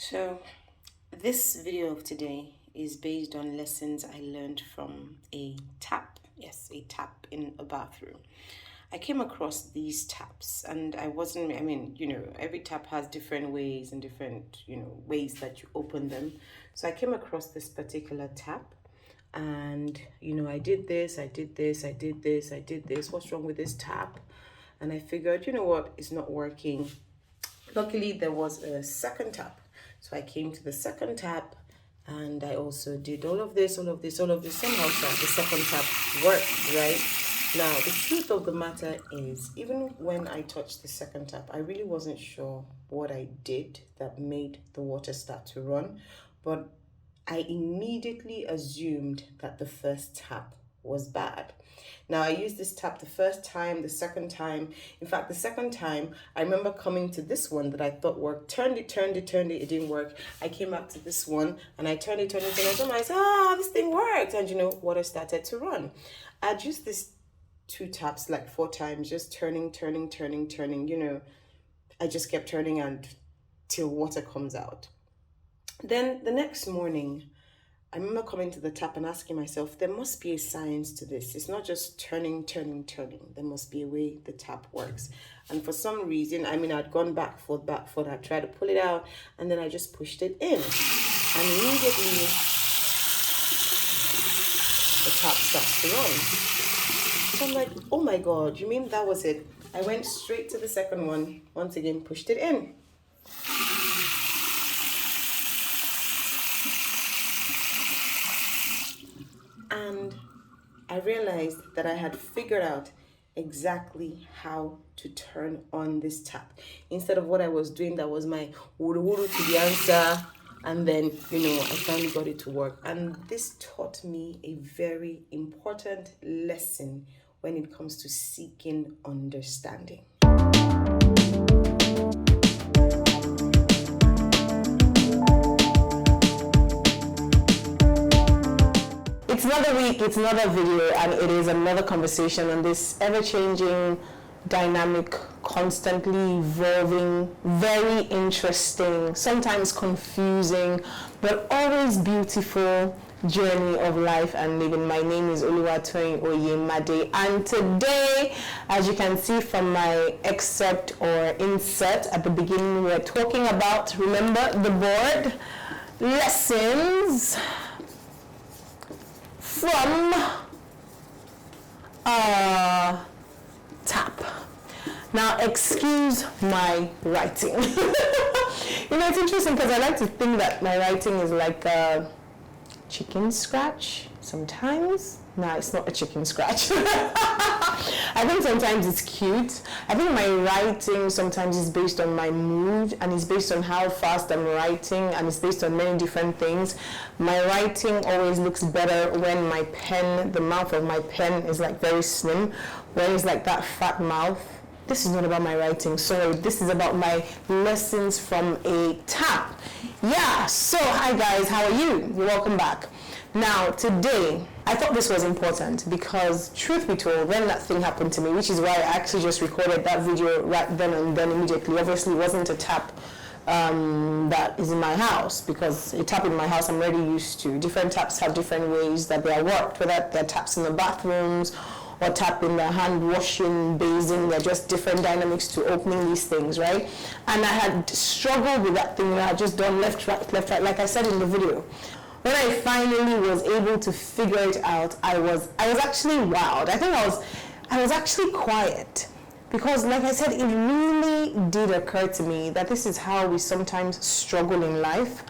So, this video of today is based on lessons I learned from a tap. Yes, a tap in a bathroom. I came across these taps and every tap has different ways and different, ways that you open them. So I came across this particular tap and, I did this, I did this, I did this, I did this. What's wrong with this tap? And I figured, it's not working. Luckily, there was a second tap. So I came to the second tap and I also did all of this. Somehow the second tap worked, right? Now, the truth of the matter is, even when I touched the second tap, I really wasn't sure what I did that made the water start to run. But I immediately assumed that the first tap was bad. Now, I used this tap the first time, the second time. In fact, the second time, I remember coming to this one that I thought worked. Turned it, it didn't work. I came back to this one and I turned it, and I said, this thing worked. And water started to run. I'd used this 2 taps like 4 times, just turning. I just kept turning until water comes out. Then the next morning, I remember coming to the tap and asking myself, there must be a science to this. It's not just turning. There must be a way the tap works. And for some reason, I'd gone back, forth, I tried to pull it out, and then I just pushed it in. And immediately, the tap starts to run. So I'm like, oh my God, you mean that was it? I went straight to the second one, once again, pushed it in. And I realized that I had figured out exactly how to turn on this tap. Instead of what I was doing, that was my wuru to the answer. And then, I finally got it to work. And this taught me a very important lesson when it comes to seeking understanding. It's another week, it's another video, and it is another conversation on this ever-changing, dynamic, constantly evolving, very interesting, sometimes confusing, but always beautiful journey of life and living. My name is Oluwatoyin Oyemade, and today, as you can see from my excerpt or insert at the beginning, we're talking about, remember the board, lessons from a tap. Now, excuse my writing. It's interesting because I like to think that my writing is like a chicken scratch sometimes. No, it's not a chicken scratch. I think sometimes it's cute. I think my writing sometimes is based on my mood, and it's based on how fast I'm writing, and it's based on many different things. My writing always looks better when the mouth of my pen is like very slim, when it's like that fat mouth. This is not about my writing, sorry. This is about my lessons from a tap. Yeah, so hi guys, how are you? Welcome back. Now, today, I thought this was important because, truth be told, when that thing happened to me, which is why I actually just recorded that video right then and then immediately. Obviously, it wasn't a tap that is in my house, because a tap in my house I'm already used to. Different taps have different ways that they are worked, whether they're taps in the bathrooms or tap in the hand washing basin. They're just different dynamics to opening these things, right? And I had struggled with that thing. I had just done left, right, like I said in the video. When I finally was able to figure it out, I was actually wowed. I think I was actually quiet, because like I said, it really did occur to me that this is how we sometimes struggle in life,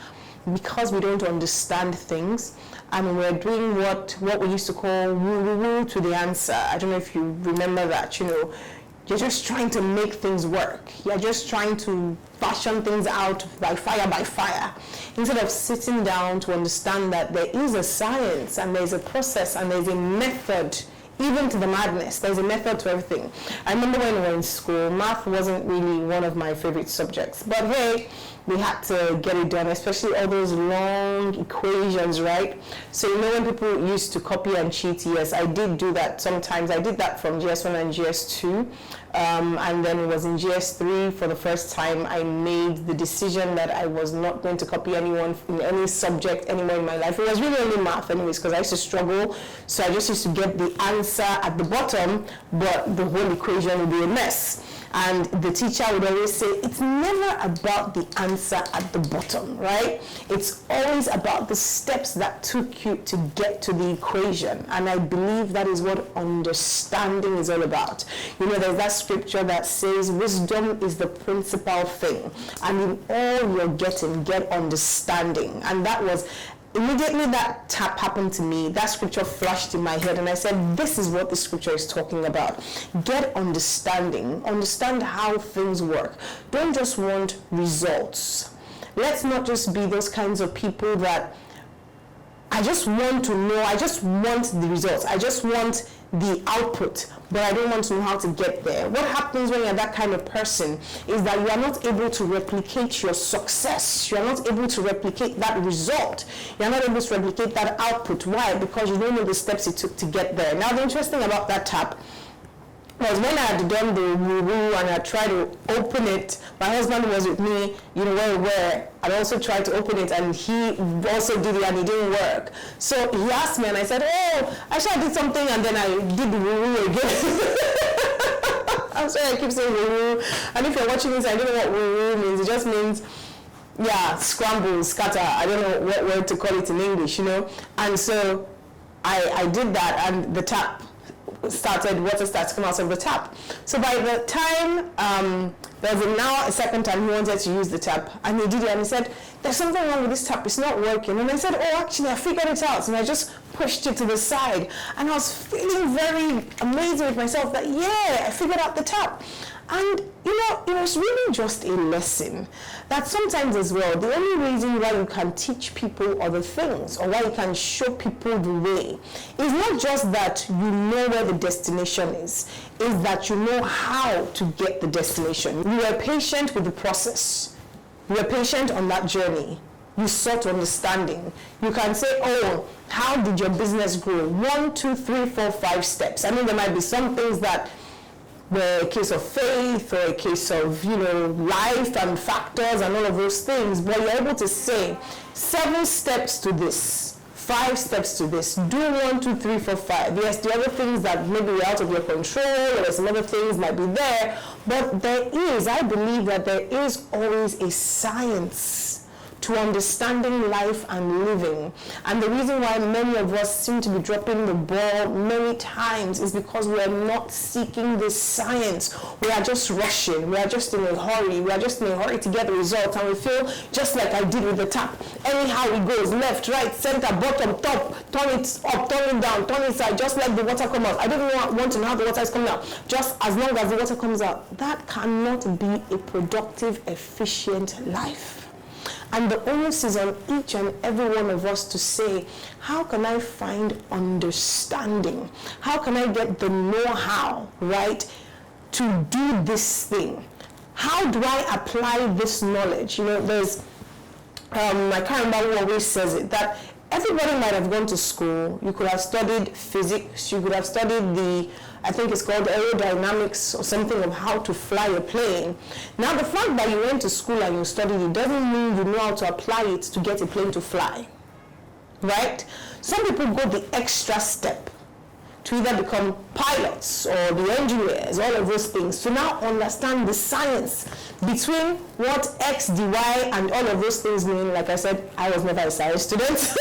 because we don't understand things, and we're doing what we used to call woo to the answer. I don't know if you remember that. You're just trying to make things work. You're just trying to fashion things out by fire, instead of sitting down to understand that there is a science, and there's a process, and there's a method, even to the madness. There's a method to everything. I remember when we were in school, math wasn't really one of my favorite subjects. But hey, we had to get it done, especially all those long equations, right? So when people used to copy and cheat, yes, I did do that sometimes. I did that from GS1 and GS2. And then it was in GS3 for the first time I made the decision that I was not going to copy anyone in any subject anymore in my life. It was really only math anyways, because I used to struggle. So I just used to get the answer at the bottom, but the whole equation would be a mess. And the teacher would always say, it's never about the answer at the bottom, right? It's always about the steps that took you to get to the equation. And I believe that is what understanding is all about. There's that scripture that says, wisdom is the principal thing. And in all you're getting, get understanding. And that was immediately that tap happened to me, that scripture flashed in my head, and I said, this is what the scripture is talking about. Get understanding. Understand how things work. Don't just want results. Let's not just be those kinds of people that I just want to know, I just want the results, I just want the output, but I don't want to know how to get there. What happens when you're that kind of person is that you are not able to replicate your success. You are not able to replicate that result. You are not able to replicate that output. Why? Because you don't know the steps it took to get there. Now, the interesting about that tap was when I had done the woo-woo and I tried to open it, my husband was with me, where I also tried to open it, and he also did it and it didn't work. So he asked me and I said, actually I did something, and then I did the woo-woo again. I'm sorry I keep saying woo-woo. And if you're watching this, I don't know what woo-woo means. It just means, scramble, scatter. I don't know what word to call it in English, And so I did that, and the tap started, water started to come out of the tap. So by the time there was now a second time he wanted to use the tap, and he did it, and he said, there's something wrong with this tap, it's not working. And I said, actually I figured it out, and I just pushed it to the side, and I was feeling very amazed with myself that I figured out the tap. And it was really just a lesson that sometimes as well, the only reason why you can teach people other things, or why you can show people the way, is not just that you know where the destination is that you know how to get the destination. You are patient with the process. You are patient on that journey. You sought understanding. You can say, how did your business grow? 1, 2, 3, 4, 5 steps. I mean, there might be some things that were a case of faith or a case of, life and factors and all of those things, but you're able to say 7 steps to this, 5 steps to this, do 1, 2, 3, 4, 5. Yes, the other things that maybe are out of your control, or some other things might be there, but I believe that there is always a science to understanding life and living. And the reason why many of us seem to be dropping the ball many times is because we are not seeking this science. We are just rushing. We are just in a hurry. We are just in a hurry to get the results, and we feel just like I did with the tap. Anyhow it goes, left, right, center, bottom, top, turn it up, turn it down, turn it side, just let the water come out. I don't want to know how the water is coming out. Just as long as the water comes out. That cannot be a productive, efficient life. And the onus is on each and every one of us to say, how can I find understanding? How can I get the know-how, right, to do this thing? How do I apply this knowledge? There's, I can't remember who always says it, that everybody might have gone to school. You could have studied physics. You could have studied I think it's called aerodynamics or something, of how to fly a plane. Now, the fact that you went to school and you studied it doesn't mean you know how to apply it to get a plane to fly, right? Some people go the extra step to either become pilots or the engineers, all of those things, to now understand the science between what X, dy, and all of those things mean. Like I said, I was never a science student.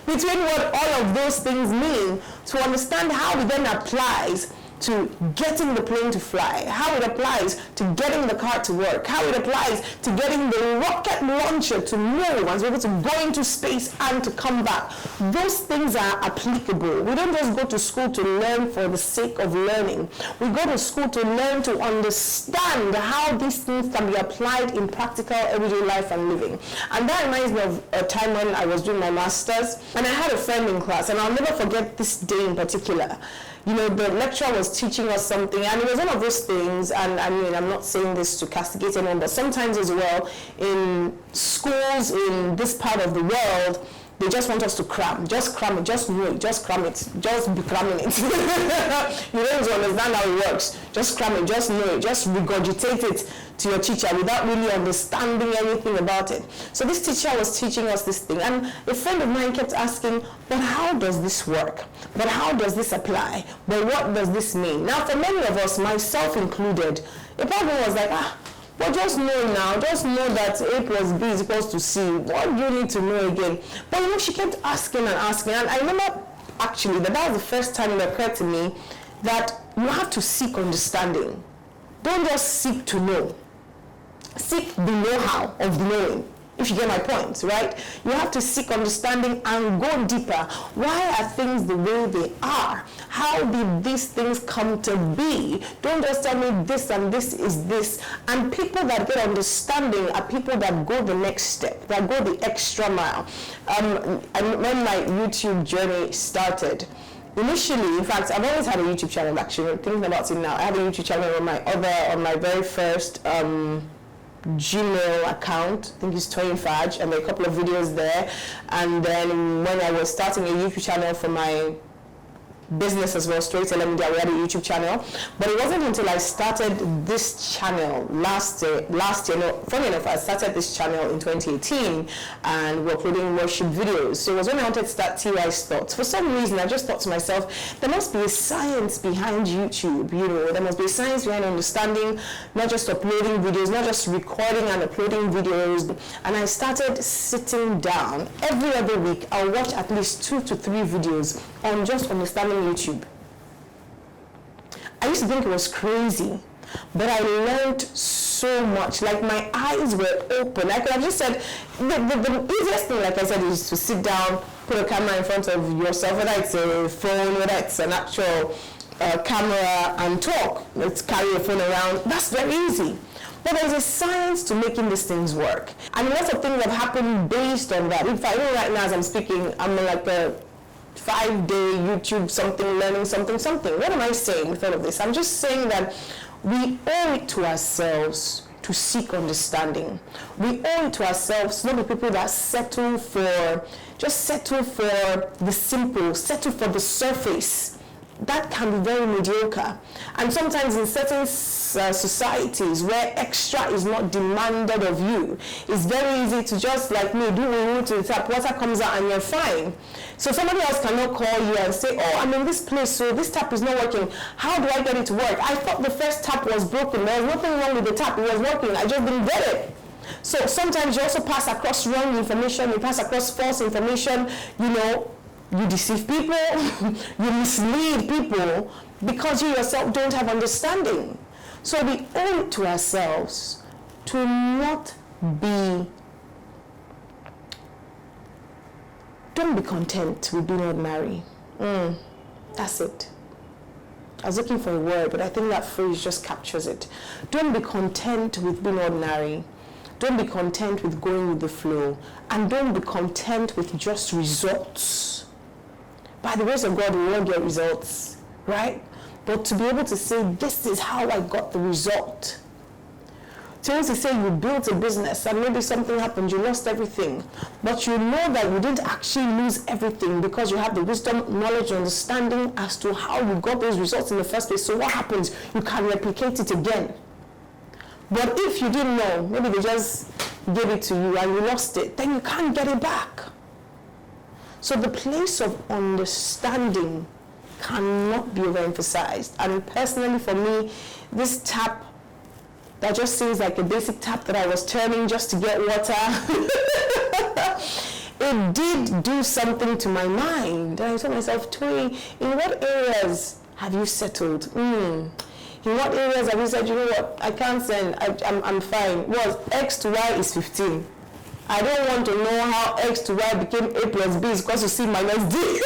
Between what all of those things mean, to understand how it then applies to getting the plane to fly, how it applies to getting the car to work, how it applies to getting the rocket launcher to move and to be able to go into space and to come back. Those things are applicable. We don't just go to school to learn for the sake of learning. We go to school to learn to understand how these things can be applied in practical everyday life and living. And that reminds me of a time when I was doing my master's, and I had a friend in class, and I'll never forget this day in particular. the lecturer was teaching us something, and it was one of those things, and I mean, I'm not saying this to castigate anyone, but sometimes as well, in schools in this part of the world, they just want us to cram. Just cram it, just know it, just cram it, just be cramming it. You don't understand how it works. Just cram it, just know it, just regurgitate it to your teacher without really understanding anything about it. So this teacher was teaching us this thing, and a friend of mine kept asking, but how does this work? But how does this apply? But what does this mean? Now, for many of us, myself included, it probably was like, but just know now, just know that A plus B is equals to C. What do you need to know again? But she kept asking and asking, and I remember actually that was the first time it occurred to me that you have to seek understanding. Don't just seek to know. Seek the know-how of knowing, if you get my point, right? You have to seek understanding and go deeper. Why are things the way they are? How did these things come to be? Don't just tell me this and this is this. And people that get understanding are people that go the next step, that go the extra mile. When my YouTube journey started, initially, in fact, I've always had a YouTube channel, actually. Thinking about it now, I have a YouTube channel on my very first Gmail account. I think it's Toyin Faj, and there are a couple of videos there. And then when I was starting a YouTube channel for my business as well, Storyteller Media, we had a YouTube channel. But it wasn't until I started this channel last year, no, funny enough, I started this channel in 2018, and we're uploading worship videos. So it was when I wanted to start TY's Thoughts. For some reason, I just thought to myself, there must be a science behind YouTube, there must be a science behind understanding, not just uploading videos, not just recording and uploading videos. And I started sitting down every other week. I'll watch at least 2 to 3 videos on just understanding YouTube. I used to think it was crazy, but I learned so much. Like, my eyes were open. I could have just said, the easiest thing, like I said, is to sit down, put a camera in front of yourself, whether it's a phone, whether it's an actual camera, and talk. Let's carry a phone around. That's very easy. But there's a science to making these things work. And lots of things have happened based on that. In fact, even right now as I'm speaking, I'm like a 5-day YouTube something, learning something. What am I saying with all of this? I'm just saying that we owe it to ourselves to seek understanding. We owe it to ourselves not the people that settle for the simple, settle for the surface. That can be very mediocre. And sometimes in certain societies where extra is not demanded of you, it's very easy to just, like me, do a to the tap, water comes out and you're fine. So somebody else cannot call you and say, oh, I'm in this place, so this tap is not working. How do I get it to work? I thought the first tap was broken. There was nothing wrong with the tap. It was working. I just didn't get it. So sometimes you also pass across wrong information. You pass across false information. You deceive people, you mislead people because you yourself don't have understanding. So we owe it to ourselves to not be, don't be content with being ordinary. That's it. I was looking for a word, but I think that phrase just captures it. Don't be content with being ordinary. Don't be content with going with the flow. And don't be content with just results. By the grace of God, we will get results, right? But to be able to say, this is how I got the result. To be able to say you built a business and maybe something happened, you lost everything. But you know that you didn't actually lose everything because you have the wisdom, knowledge, and understanding as to how you got those results in the first place. So what happens? You can replicate it again. But if you didn't know, maybe they just gave it to you and you lost it, then you can't get it back. So the place of understanding cannot be overemphasized. And personally for me, this tap that just seems like a basic tap that I was turning just to get water, it did do something to my mind. And I told myself, Toyin, in what areas have you settled? In what areas have you said, you know what, I can't send, I'm fine. Well, X to Y is 15. I don't want to know how X to Y became A plus B is because you see minus D.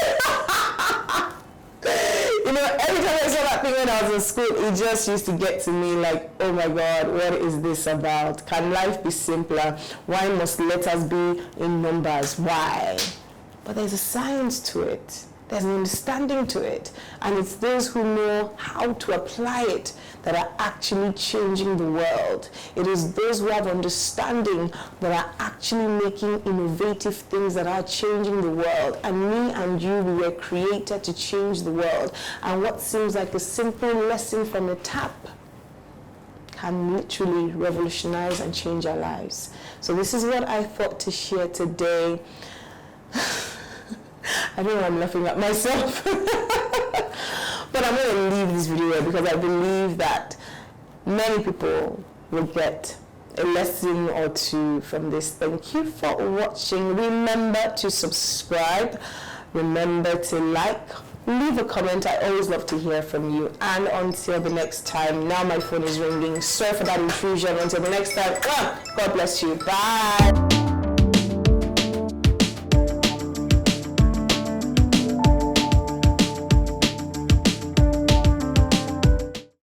Every time I saw that thing when I was in school, it just used to get to me like, oh my God, what is this about? Can life be simpler? Why must letters be in numbers? Why? But there's a science to it. There's an understanding to it. And it's those who know how to apply it that are actually changing the world. It is those who have understanding that are actually making innovative things that are changing the world. And me and you, we were created to change the world. And what seems like a simple lesson from a tap can literally revolutionize and change our lives. So this is what I thought to share today. I don't know why I'm laughing at myself. But I'm going to leave this video because I believe that many people will get a lesson or two from this. Thank you for watching. Remember to subscribe. Remember to like. Leave a comment. I always love to hear from you. And until the next time, now my phone is ringing. Sorry for that intrusion. Until the next time, God bless you. Bye.